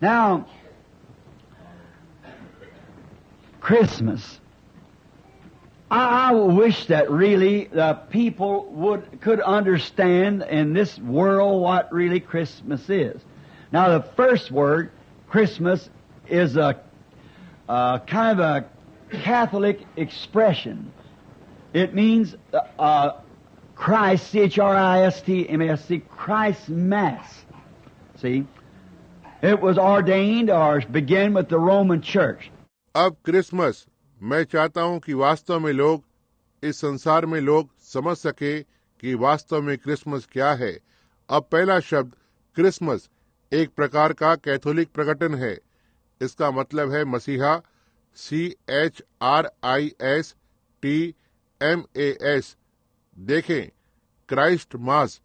Now, Christmas. I wish that really the people could understand in this world what really Christmas is. Now, the first word, Christmas, is a kind of a Catholic expression. It means Christ, C-H-R-I-S-T-M-A-S-C, Christ's Mass. See? It was ordained or began with the Roman Church. अब Christmas, मैं चाहता हूं कि वास्तव में लोग, इस संसार में लोग समझ सके कि वास्तव में क्रिसमस क्या है। अब पहला शब्द क्रिसमस एक प्रकार का कैथोलिक प्रकटन है। इसका मतलब है मसीहा, CHRISTMAS। देखें, क्राइस्ट मास,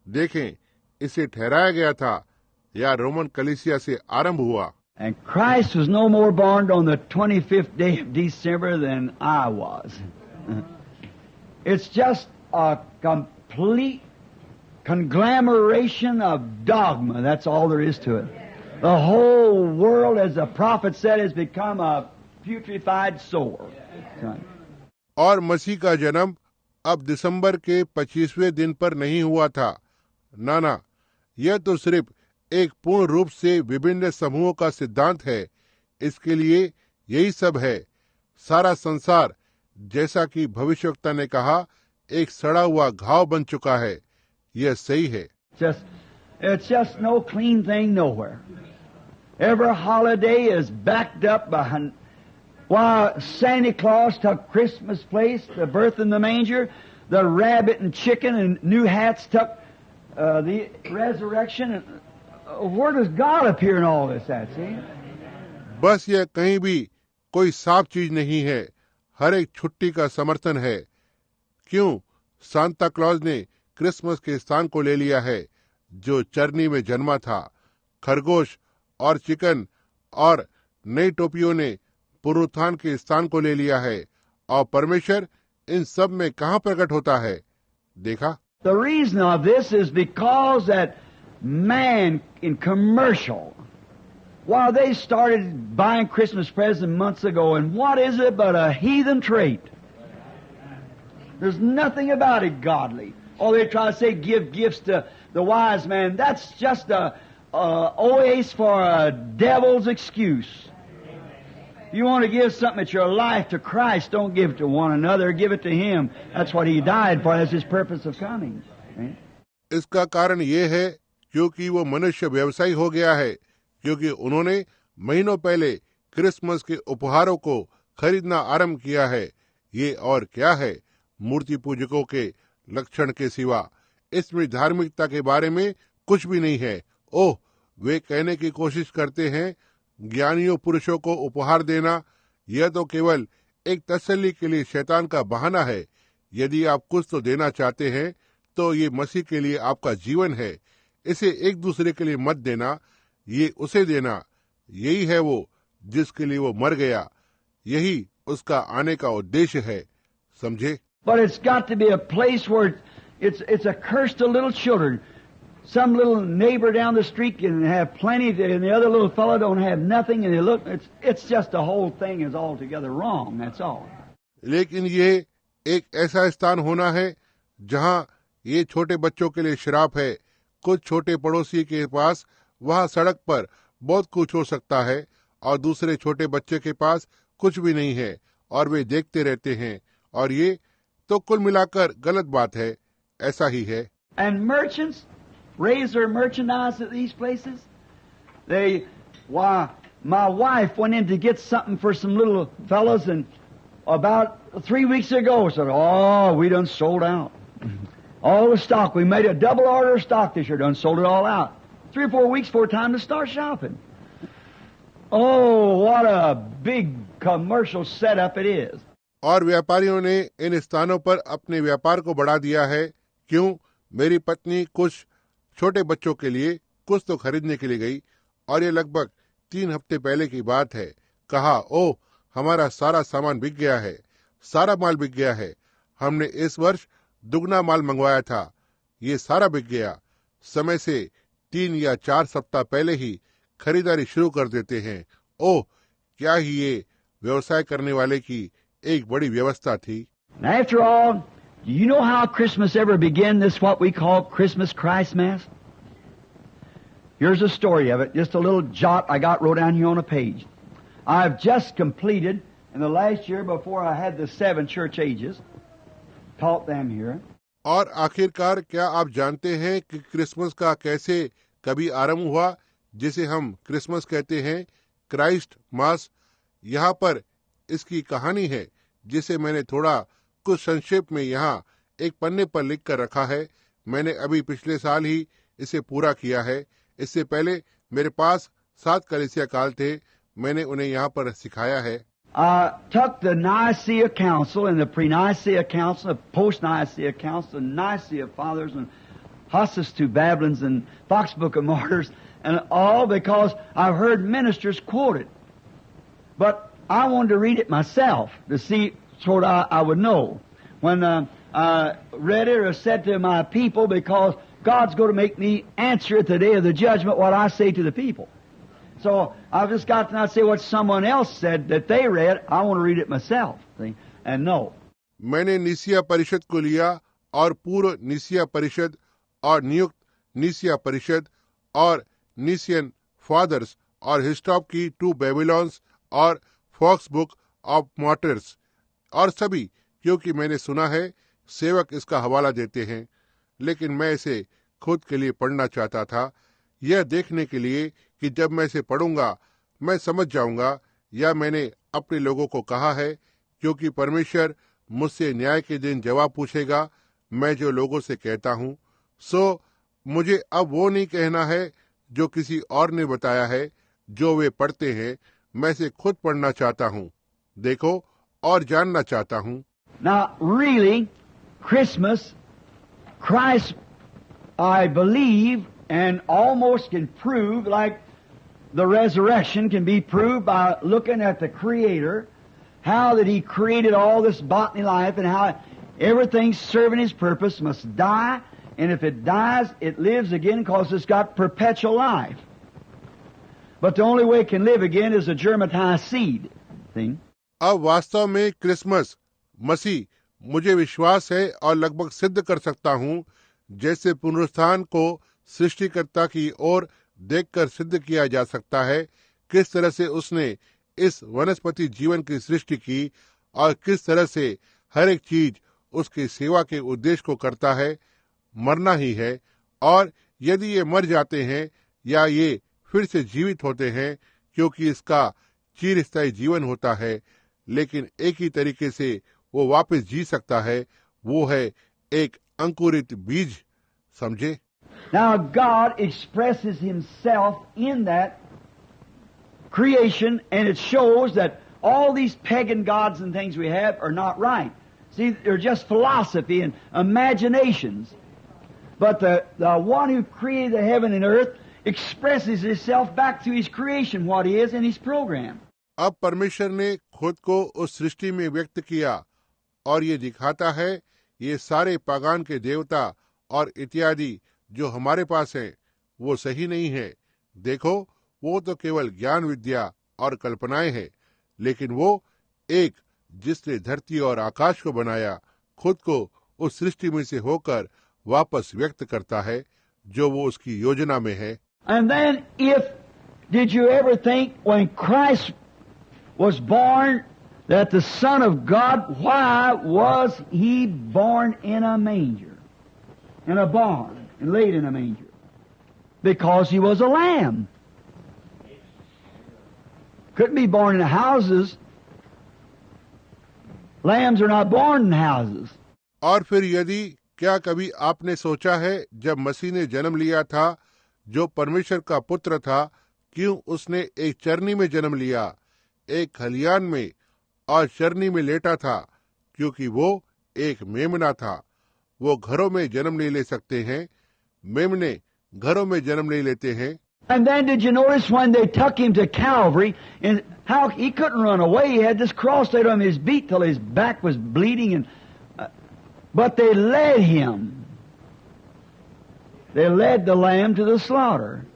देखें, इसे ठहराया गया था या रोमन कलीसिया से आरंभ हुआ। And Christ was no more born on the 25th day of December than I was. It's just a complete conglomeration of dogma. That's all there is to it. The whole world, as the prophet said, has become a putrefied sore. और मसीह का जन्म अब दिसंबर के 25वें दिन पर नहीं हुआ था। ना, यह तो सिर्फ एक पूर्ण रूप से विभिन्न समूहों का सिद्धांत है। इसके लिए यही सब है। सारा संसार, जैसा कि भविष्यवक्ता ने कहा, एक सड़ा हुआ घाव बन चुका है। यह सही है। It's just no clean thing nowhere. Every holiday is backed up behind. While Santa Claus took Christmas place, the birth in the manger, the rabbit and chicken and new hats took the resurrection. Where does God appear in all this at, see? बस यह कहीं भी कोई साफ चीज नहीं है। हर एक छुट्टी का समर्थन है। क्यों? सांता क्लॉज ने क्रिसमस के स्थान को ले लिया है जो चरनी में जन्मा था। खरगोश और चिकन और नई टोपियों ने पुनरुत्थान के स्थान को ले लिया है। और परमेश्वर इन सब में कहाँ प्रकट होता है? देखा? The reason of this is because that man in commercial, well, they started buying Christmas presents months ago, and what is it but a heathen trait? There's nothing about it godly. Oh, they try to say give gifts to the wise man. That's just a oasis for a devil's excuse. You want to give something at your life to Christ, don't give it to one another, give it to Him. That's what He died for. That's His purpose of coming. इसका कारण ये है क्योंकि वो मनुष्य व्यवसायी हो गया है, क्योंकि उन्होंने महीनों पहले क्रिसमस के उपहारों को खरीदना आरंभ किया है। ये और क्या है? मूर्ति पूजकों के लक्षण के सिवा इसमें धार्मिकता के बारे में कुछ भी नहीं है। ओह, वे कहने की कोशिश करते हैं ज्ञानियों पुरुषों को उपहार देना, यह तो केवल एक तसल्ली के लिए शैतान का बहाना है। यदि आप कुछ तो देना चाहते हैं तो ये मसीह के लिए आपका जीवन है। इसे एक दूसरे के लिए मत देना, ये उसे देना। यही है वो जिसके लिए वो मर गया। यही उसका आने का उद्देश्य है। समझे? But it's got to be a place where it's a curse to little children. Some little neighbor down the street can have plenty, and the other little fellow don't have nothing, and they look. It's just the whole thing is altogether wrong. That's all. लेकिन ये एक ऐसा स्थान होना है जहाँ ये छोटे बच्चों के लिए श्राप है। कुछ छोटे पड़ोसी के पास वहाँ सड़क पर बहुत कुछ हो सकता है और दूसरे छोटे बच्चे के पास कुछ भी नहीं है और वे देखते रहते हैं, और ये तो कुल मिलाकर गलत बात है। ऐसा ही है। And merchants raise their merchandise at these places. My wife went in to get something for some little fellas, and about 3 weeks ago said, "Oh, we done sold out. All the stock. We made a double order of stock this year. Done sold it all out. 3 or 4 weeks for time to start shopping." Oh, what a big commercial setup it is. और व्यापारियों ने इन स्थानों पर अपने व्यापार को बढ़ा दिया है। क्यों? मेरी पत्नी कुछ छोटे बच्चों के लिए कुछ तो खरीदने के लिए गई, और ये लगभग 3 हफ्ते पहले की बात है। कहा, ओह, हमारा सारा सामान बिक गया है, सारा माल बिक गया है। हमने इस वर्ष दुगना माल मंगवाया था, ये सारा बिक गया। समय से 3 या 4 सप्ताह पहले ही खरीदारी शुरू कर देते हैं। ओह, क्या ही ये व्यवसाय करने वाले की एक बड़ी व्यवस्था थी। Now, after all, do you know how Christmas ever began, this what we call Christmas Christ Mass? Here's a story of it, just a little jot I got wrote down here on a page. I've just completed, in the last year before I had the 7 church ages, taught them here. और आखिरकार क्या आप जानते हैं कि Christmas का कैसे कभी आरंभ हुआ, जिसे हम क्रिसमस कहते हैं, क्राइस्ट मास। यहाँ पर इसकी कहानी है, जिसे मैंने थोड़ा कुछ संक्षेप में यहाँ एक पन्ने पर लिख कर रखा है। मैंने अभी पिछले साल ही इसे पूरा किया है। इससे पहले मेरे पास 7 कलीसिया काल थे, मैंने उन्हें यहाँ पर सिखाया है। Took the Nicaea Council and the Pre-Nicaea Council, the Post-Nicaea Council, the Nicaea Fathers and Hostus to Babylons and Fox Book of Martyrs, and all because I've heard ministers quote it. But I wanted to read it myself to see sort of I would know. When I read it or said to my people, because God's going to make me answer at the day of the judgment what I say to the people. So I've just got to not say what someone else said that they read. I want to read it myself, see, and know. मैंने निसिया परिषद को लिया और पूर्व निसिया परिषद और नियुक्त निसिया परिषद और निसियन फादर्स और हिस्टॉप की 2 बेबीलोन्स और फॉक्स बुक ऑफ मार्टर्स और सभी, क्योंकि मैंने सुना है सेवक इसका हवाला देते हैं, लेकिन मैं इसे खुद के लिए पढ़ना चाहता था, यह देखने के लिए कि जब मैं इसे पढ़ूंगा मैं समझ जाऊंगा, या मैंने अपने लोगों को कहा है, क्योंकि परमेश्वर मुझसे न्याय के दिन जवाब पूछेगा मैं जो लोगों से कहता हूँ। सो मुझे अब वो नहीं कहना है जो किसी और ने बताया है, जो वे पढ़ते हैं, मैं इसे खुद पढ़ना चाहता हूँ, देखो, और जानना चाहता हूँ। Now, really, Christmas, Christ, I believe, and almost can prove, like the resurrection can be proved by looking at the Creator, how that He created all this botany life and how everything serving His purpose must die, and if it dies, it lives again because it's got perpetual life. But the only way it can live again is a germatized seed. See? अब वास्तव में Christmas मसीह मुझे विश्वास है और लगभग सिद्ध कर सकता हूँ, जैसे पुनरुत्थान को सृष्टिकर्ता की ओर देखकर सिद्ध किया जा सकता है, किस तरह से उसने इस वनस्पति जीवन की सृष्टि की और किस तरह से हर एक चीज उसकी सेवा के उद्देश्य को करता है, मरना ही है। और यदि ये मर जाते हैं या ये फिर से जीवित होते हैं, क्योंकि इसका चिरस्थायी जीवन होता है, लेकिन एक ही तरीके से वो वापस जी सकता है, वो है एक अंकुरित बीज, समझे। Now God expresses Himself in that creation, and it shows that all these pagan gods and things we have are not right. See, they're just philosophy and imaginations. But the one who created the heaven and earth expresses Himself back to His creation, what He is in His program. अब परमेश्वर ने खुद को उस सृष्टि में व्यक्त किया और ये दिखाता है ये सारे पागान के देवता और इत्यादि जो हमारे पास हैं वो सही नहीं है। देखो, वो तो केवल ज्ञान विद्या और कल्पनाएं हैं, लेकिन वो एक जिसने धरती और आकाश को बनाया खुद को उस सृष्टि में से होकर वापस व्यक्त करता है जो वो उसकी योजना में है। And then did you ever think when Christ was born that the Son of God, why was He born in a manger, in a barn, and laid in a manger? Because He was a lamb. Couldn't be born in houses. Lambs are not born in houses. और फिर यदि क्या कभी आपने सोचा है जब मसीह ने जन्म लिया था, जो परमेश्वर का पुत्र था, क्यों उसने एक चरनी में जन्म लिया, एक खलियान में, और चरनी में लेटा था? क्योंकि वो एक मेमना था। वो घरों में जन्म नहीं ले सकते हैं, मेमने घरों में जन्म नहीं लेते हैं। And then did you notice when they took Him to Calvary and how He couldn't run away? He had this cross laid on His beat till His back was bleeding, and but they led Him. They led the lamb to the slaughter.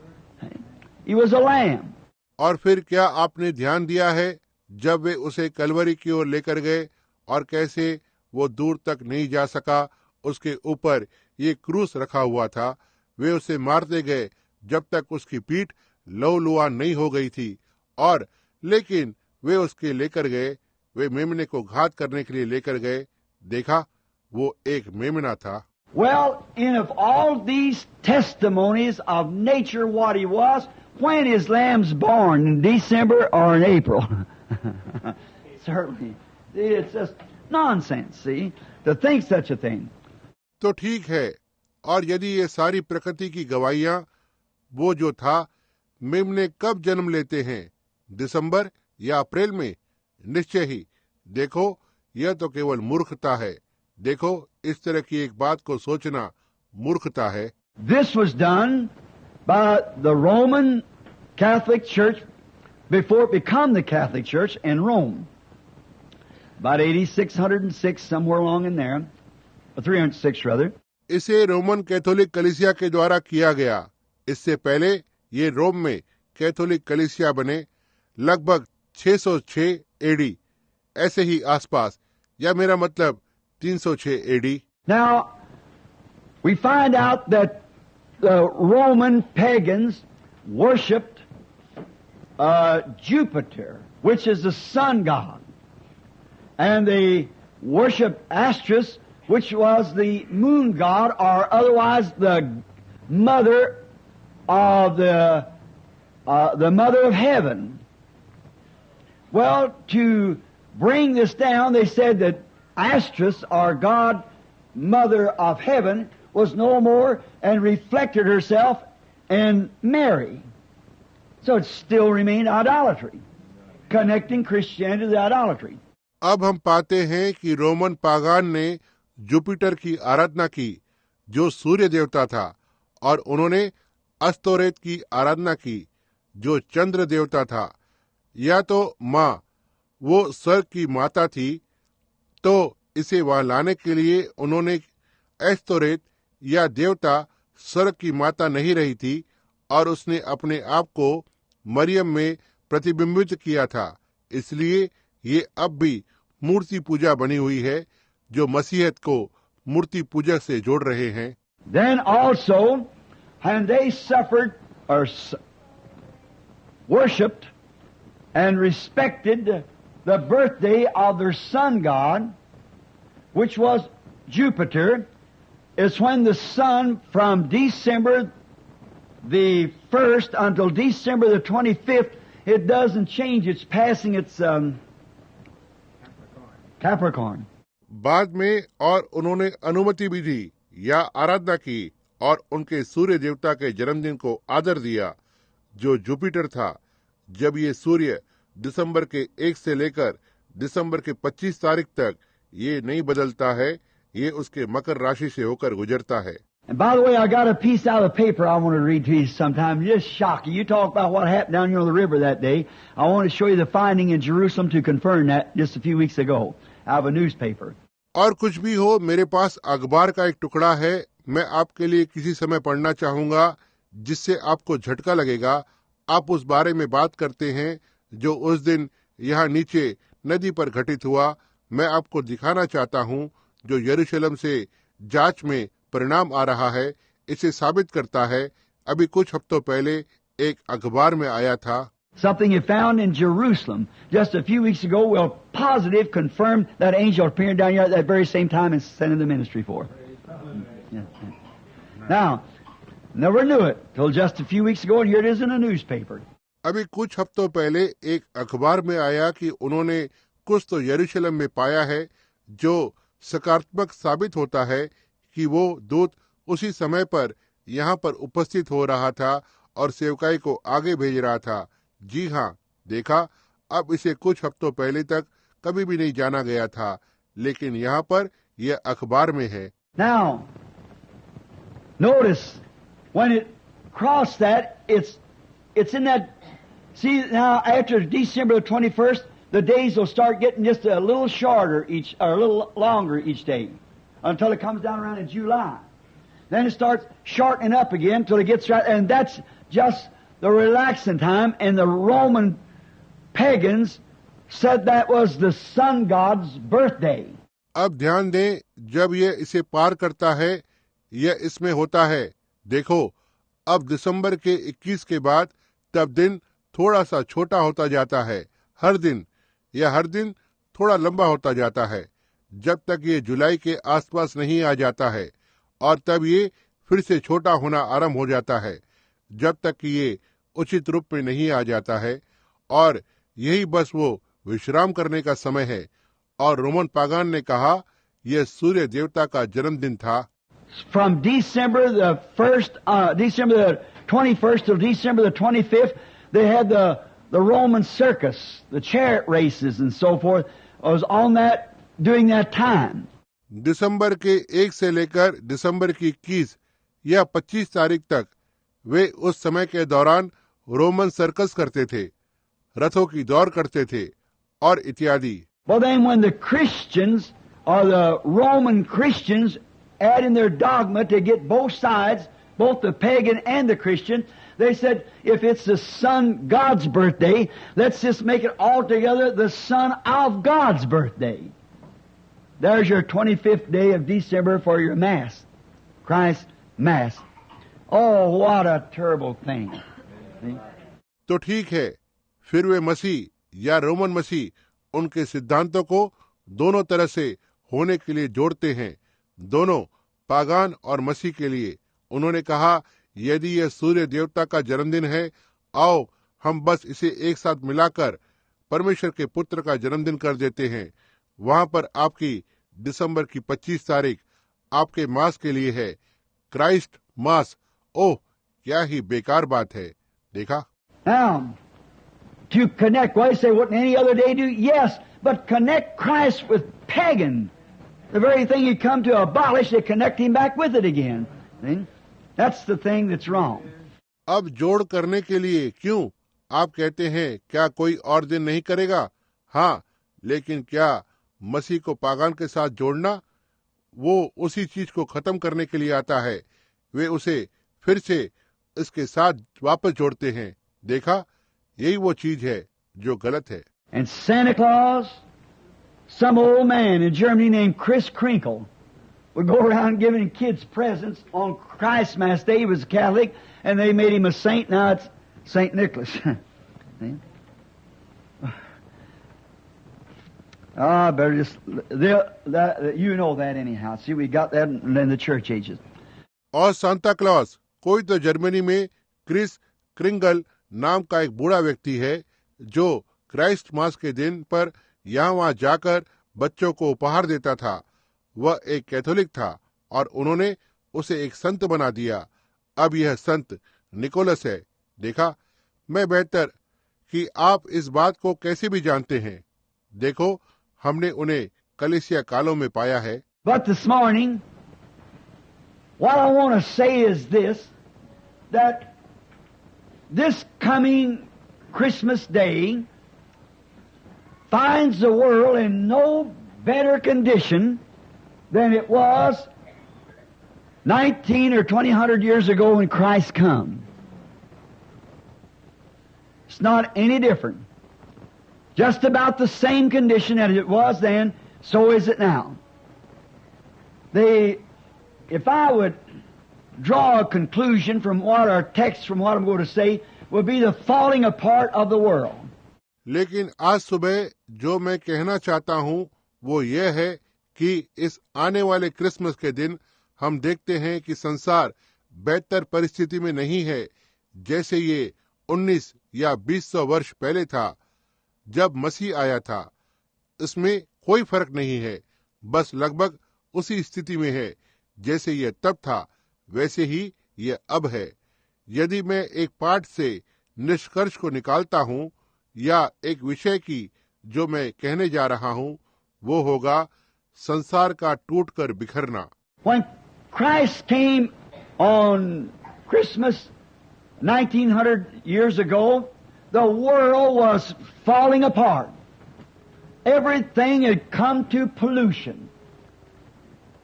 He was a lamb. और फिर क्या आपने ध्यान दिया है जब वे उसे कलवरी की ओर लेकर गए और कैसे वो दूर तक नहीं जा सका, उसके ऊपर ये क्रूस रखा हुआ था। वे उसे मारते गए जब तक उसकी पीठ लहूलुहान नहीं हो गई थी, और लेकिन वे उसके लेकर गए, वे मेमने को घात करने के लिए लेकर गए। देखा, वो एक मेमना था। Well, in of all these testimonies of nature what he was, when is lambs born? In December or in April? Certainly. It's just nonsense, see, to think such a thing. तो ठीक है, और यदि ये सारी प्रकृति की गवाहियां, वो जो था, मेमने कब जन्म लेते हैं, दिसंबर या अप्रैल में? निश्चय ही। देखो, यह तो केवल मूर्खता है। देखो, इस तरह की एक बात को सोचना मूर्खता है। This was done by the Roman Catholic Church before it became the Catholic Church in Rome. About 8606, somewhere along in there, or 306 rather. इसे रोमन कैथोलिक कलीसिया के द्वारा किया गया। इससे पहले ये रोम में कैथोलिक कलीसिया बने, लगभग 606 एडी, ऐसे ही आसपास, या मेरा मतलब 306 AD. Now, we find out that the Roman pagans worshipped Jupiter, which is the sun god. And they worshipped Astris, which was the moon god, or otherwise the mother of the mother of heaven. Well, to bring this down, they said that Astris, or God, mother of heaven, was no more and reflected herself in Mary. So it still remained idolatry, connecting Christianity to the idolatry. अब हम पाते हैं कि Roman पागान ने Jupiter की आराधना की, जो सूर्य देवता था, और उन्होंने अस्तोरेत की आराधना की, जो चंद्र देवता था। या तो माँ, वो स्वर्ग की माता थी, तो इसे वहां लाने के लिए उन्होंने एस्तोरेत या देवता स्वर्ग की माता नहीं रही थी, और उसने अपने आप को मरियम में प्रतिबिंबित किया था। इसलिए ये अब भी मूर्ति पूजा बनी हुई है, जो मसीहत को मूर्ति पूजा से जोड़ रहे हैं। Then also, when they suffered or worshipped and respected the birthday of their sun god, which was Jupiter, is when the sun from December the 1st until December the 25th, it doesn't change. It's passing its Capricorn. बाद में और उन्होंने अनुमति भी दी या आराधना की और उनके सूर्य देवता के जन्मदिन को आदर दिया, जो जुपिटर था। जब ये सूर्य दिसंबर के 1 से लेकर दिसंबर के 25 तारीख तक ये नहीं बदलता है, ये उसके मकर राशि से होकर गुजरता है। And by the way, I got a piece out of the paper I want to read to you sometime. Just shocking. You talk about what happened down here on the river that day. I want to show you the finding in Jerusalem to confirm that just a few weeks ago out of a newspaper. और कुछ भी हो, मेरे पास अखबार का एक टुकड़ा है, मैं आपके लिए किसी समय पढ़ना चाहूंगा, जिससे आपको झटका लगेगा। आप उस बारे में बात करते हैं जो उस दिन यहाँ नीचे नदी पर घटित हुआ। मैं आपको दिखाना चाहता हूँ जो यरूशलेम से जांच में परिणाम आ रहा है, इसे साबित करता है। अभी कुछ हफ्तों पहले एक अखबार में आया था। Something you found in Jerusalem just a few weeks ago will positive confirm that angel appearing down here at that very same time and sending the ministry for. Yeah. Now, never knew it till just a few weeks ago, and here it is in a newspaper. अभी कुछ हफ्तों पहले एक अखबार में आया कि उन्होंने कुछ तो यरूशलेम में पाया है, जो सकारात्मक साबित होता है कि वो दूत उसी समय पर यहाँ पर उपस्थित हो रहा था और सेवकाई को आगे भेज रहा था। जी हाँ, देखा, अब इसे कुछ हफ्तों पहले तक कभी भी नहीं जाना गया था, लेकिन यहाँ पर यह अखबार में है। Now, notice when it crossed that, it's in that. See, now after December the 21st, the days will start getting just a little shorter each, or a little longer each day, until it comes down around in July. Then it starts shortening up again until it gets right, and that's just the relaxing time, and the Roman pagans said that was the sun god's birthday. अब ध्यान दें, जब ये इसे पार करता है, यह इसमें होता है। देखो, अब दिसंबर के 21 के बाद तब दिन थोड़ा सा छोटा होता जाता है, हर दिन थोड़ा लंबा होता जाता है, जब तक ये जुलाई के आसपास नहीं आ जाता है, और तब ये फिर से छोटा होना आरंभ हो जाता है, जब तक कि ये उचित रूप में नहीं आ जाता है, और यही बस वो विश्राम करने का समय है। और रोमन पागान ने कहा यह सूर्य देवता का जन्मदिन था। From December the 21st till December the 25th, they had the Roman circus, the chariot races and so forth, was on that during that time. दिसंबर के 1 से लेकर दिसंबर की 21 या 25 तारीख तक वे उस समय के दौरान रोमन सर्कस करते थे, रथों की दौड़ करते थे और इत्यादि। Well, then when the Christians, or the Roman Christians, add in their dogma to get both sides, both the pagan and the Christian, they said, if it's the sun God's birthday, let's just make it altogether the son of God's birthday. There's your 25th day of December for your Mass, Christ Mass. Oh, what a terrible thing. तो ठीक है, फिर वे मसीह या Roman मसीह उनके सिद्धांतों को दोनों तरह से होने के लिए जोड़ते हैं, दोनों पागान और मसीह के लिए। उन्होंने कहा, यदि यह सूर्य देवता का जन्मदिन है, आओ हम बस इसे एक साथ मिलाकर परमेश्वर के पुत्र का जन्मदिन कर देते हैं। वहां पर आपकी दिसंबर की 25 तारीख आपके मास के लिए है, क्राइस्ट मास। ओह, क्या ही बेकार बात है। देखा? Now, to connect, why say, wouldn't any other day do? Yes, but connect Christ with pagan. The very thing you come to abolish, they connect him back with it again. See? That's the thing that's wrong. अब जोड़ करने के लिए क्यों आप कहते हैं, क्या कोई और दिन नहीं करेगा? हाँ, लेकिन क्या मसीह को पागान के साथ जोड़ना, वो उसी चीज को खत्म करने के लिए आता है। वे उसे फिर से इसके साथ वापस जोड़ते हैं। देखा, यही वो चीज है जो गलत है। And Santa Claus, some old man in Germany named Chris Krinkle, would go around giving kids presents on Christ's Mass Day. He was a Catholic, and they made him a saint. Now it's St. Nicholas. Better just, you know that anyhow. See, we got that in the church ages. और Santa Claus, कोई तो Germany में Chris Kringle नाम का एक बूढ़ा व्यक्ति है जो क्राइस्ट मास के दिन पर यहाँ वहाँ जाकर बच्चों को उपहार देता था। वह एक कैथोलिक था और उन्होंने उसे एक संत बना दिया। अब यह संत निकोलस है। देखा, मैं बेहतर कि आप इस बात को कैसे भी जानते हैं। देखो, हमने उन्हें कलीसिया कालों में पाया है। But this morning, what I want to say is this, that this coming Christmas Day finds the world in no better condition than it was 19 or 200 years ago when Christ come. It's not any different. Just about the same condition as it was then, so is it now. If I would draw a conclusion from what our text, from what I'm going to say, would be the falling apart of the world. लेकिन आज सुबह जो मैं कहना चाहता हूँ वो ये है कि इस आने वाले क्रिसमस के दिन हम देखते हैं कि संसार बेहतर परिस्थिति में नहीं है जैसे ये 19 या 2000 वर्ष पहले था जब मसीह आया था। इसमें कोई फर्क नहीं है, बस लगभग उसी स्थिति में है जैसे ये तब था, वैसे ही ये अब है। यदि मैं एक पाठ से निष्कर्ष को निकालता हूँ या एक विषय की जो मैं कहने जा रहा हूँ, वो होगा संसार का टूटकर बिखरना। When Christ came on Christmas 1900 years ago, the world was falling apart. Everything had come to pollution.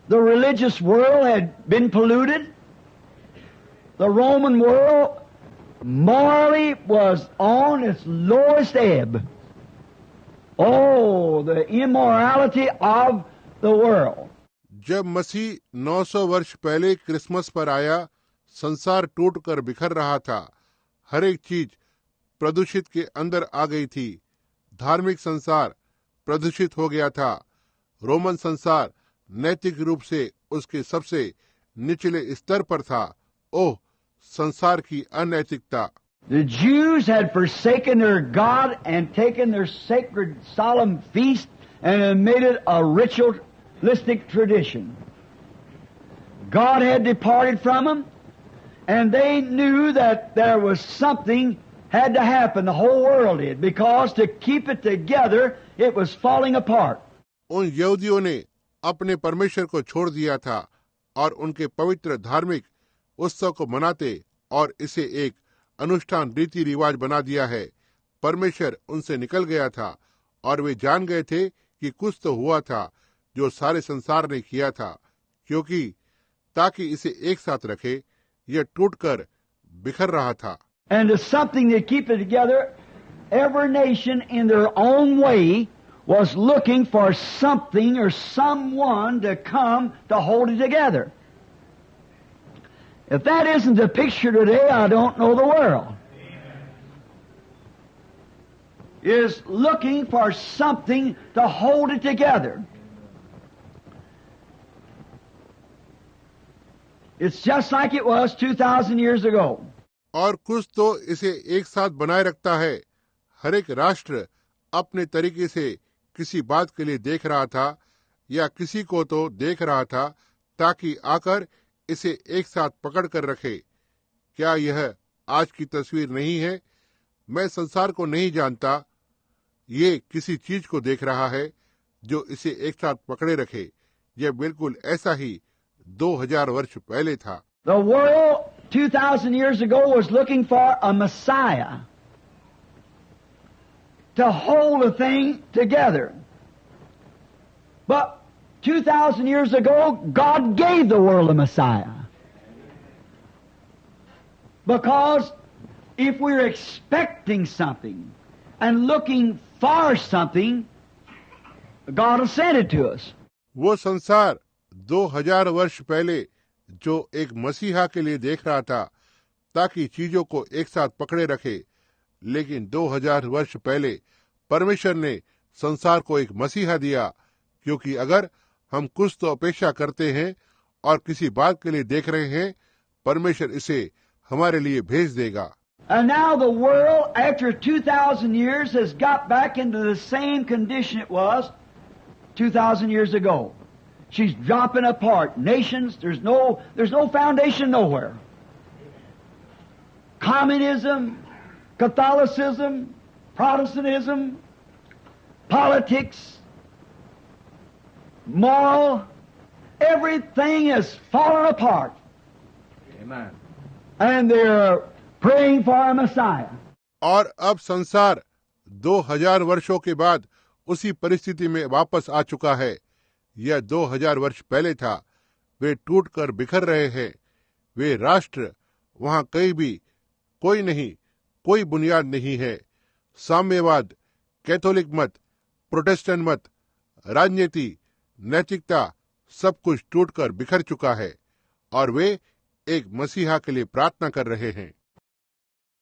The religious world had been polluted. The Roman world morally was on its lowest ebb. Oh, the immorality of the world. जब मसीह 900 वर्ष पहले Christmas पर आया, संसार टूटकर बिखर रहा था। हर एक चीज प्रदूषित के अंदर आ गई थी। धार्मिक संसार प्रदूषित हो गया था। रोमन संसार नैतिक रूप से उसके सबसे निचले स्तर पर था। ओह, संसार की अनैतिकता। The Jews had forsaken their God and taken their sacred solemn feast and had made it a ritualistic tradition. God had departed from them, and they knew that there was something had to happen. The whole world did, because to keep it together, it was falling apart. उन यहूदियों ने अपने परमेश्वर को छोड़ दिया था और उनके पवित्र धार्मिक उत्सव को मनाते और इसे एक अनुष्ठान रीति रिवाज बना दिया है। परमेश्वर उनसे निकल गया था और वे जान गए थे कि कुछ तो हुआ था जो सारे संसार ने किया था, क्योंकि ताकि इसे एक साथ रखे, यह टूटकर बिखर रहा था। And to something to keep it together, every nation in their own way was looking for something or someone to come to hold it together. If that isn't the picture today, I don't know the world. Is looking for something to hold it together. It's just like it was 2,000 years ago. और कुछ तो इसे एक साथ बनाए रखता है। हर एक राष्ट्र अपने तरीके से किसी बात के लिए देख रहा था या किसी को तो देख रहा था ताकि आकर इसे एक साथ पकड़ कर रखे। क्या यह आज की तस्वीर नहीं है? मैं संसार को नहीं जानता। ये किसी चीज को देख रहा है जो इसे एक साथ पकड़े रखे। यह बिल्कुल ऐसा ही 2000 वर्ष पहले था। The world 2,000 years ago was looking for a Messiah to hold a thing together. But 2,000 years ago, God gave the world a Messiah. Because if we're expecting something and looking for something, God will send it to us. वो संसार 2000 वर्ष पहले जो एक मसीहा के लिए देख रहा था ताकि चीजों को एक साथ पकड़े रखे, लेकिन 2000 वर्ष पहले परमेश्वर ने संसार को एक मसीहा दिया, क्योंकि अगर हम कुछ तो अपेक्षा करते हैं और किसी बात के लिए देख रहे हैं, परमेश्वर इसे हमारे लिए भेज देगा। And now the world, after 2,000 years, has got back into the same condition it was 2,000 years ago. She's dropping apart. Nations, there's no foundation nowhere. Communism, Catholicism, Protestantism, politics, moral, everything has fallen apart. Amen. And they're praying for a Messiah. और अब संसार 2000 वर्षों के बाद उसी परिस्थिति में वापस आ चुका है। यह 2000 वर्ष पहले था। वे टूटकर बिखर रहे हैं। वे राष्ट्र, वहां कहीं भी कोई नहीं, कोई बुनियाद नहीं है। साम्यवाद, कैथोलिक मत, प्रोटेस्टेंट मत, राजनीति, नैतिकता, सब कुछ टूटकर बिखर चुका है और वे एक मसीहा के लिए प्रार्थना कर रहे हैं।